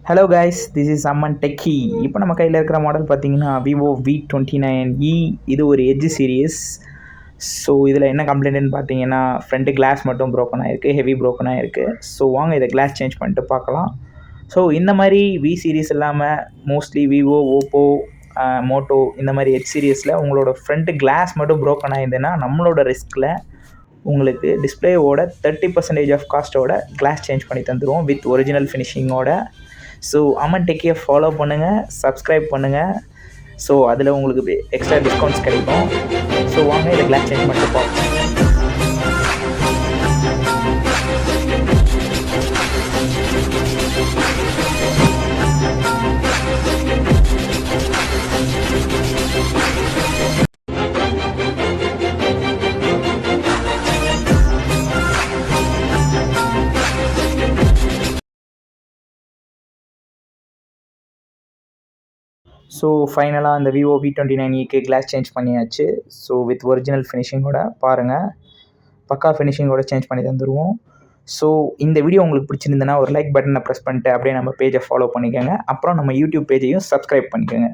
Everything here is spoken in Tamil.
Hello guys, this is Amman techie. இப்போ நம்ம கையில் இருக்கிற மாடல் பார்த்தீங்கன்னா விவோ V29e. இது ஒரு எட்ஜ் சீரியஸ். ஸோ இதில் என்ன கம்ப்ளைண்ட்னு பார்த்தீங்கன்னா ஃப்ரண்ட்டு கிளாஸ் மட்டும் ப்ரோக்கன் ஆகிருக்கு, ஹெவி ப்ரோக்கன் ஆகிருக்கு. ஸோ வாங்க இதை கிளாஸ் சேஞ்ச் பண்ணிட்டு பார்க்கலாம். ஸோ இந்த மாதிரி வி சீரீஸ் இல்லாமல் மோஸ்ட்லி விவோ, ஓப்போ, மோட்டோ இந்த மாதிரி எட்ஜ் சீரியஸில் உங்களோட ஃப்ரண்ட்டு கிளாஸ் மட்டும் ப்ரோக்கன் ஆகிருந்ததுன்னா நம்மளோட ரிஸ்கில் உங்களுக்கு டிஸ்பிளேவோட 30% ஆஃப் காஸ்ட்டோட கிளாஸ் சேஞ்ச் பண்ணி தந்துடுவோம் வித் ஒரிஜினல் ஃபினிஷிங்கோட. ஸோ அம்மன் டெக்கியை ஃபாலோ பண்ணுங்கள், சப்ஸ்கிரைப் பண்ணுங்கள். ஸோ அதில் உங்களுக்கு எக்ஸ்ட்ரா டிஸ்கவுண்ட்ஸ் கிடைக்கும். ஸோ வாங்க இதை கிளாஸ் சேஞ்ச் பண்ணிட்டு பார்ப்போம். ஸோ ஃபைனலாக அந்த விவோ V29eக்கு கிளாஸ் சேஞ்ச் பண்ணியாச்சு. ஸோ வித் ஒரிஜினல் ஃபினிஷிங்கோட பாருங்கள், பக்கா ஃபினிஷிங்கோட சேஞ்ச் பண்ணி தந்துடுவோம். ஸோ இந்த வீடியோ உங்களுக்கு பிடிச்சிருந்ததுன்னா ஒரு லைக் பட்டனை ப்ரெஸ் பண்ணிட்டு அப்படியே நம்ம பேஜை ஃபாலோ பண்ணிக்கோங்க. அப்புறம் நம்ம யூடியூப் பேஜையும் சப்ஸ்கிரைப் பண்ணிக்கோங்க.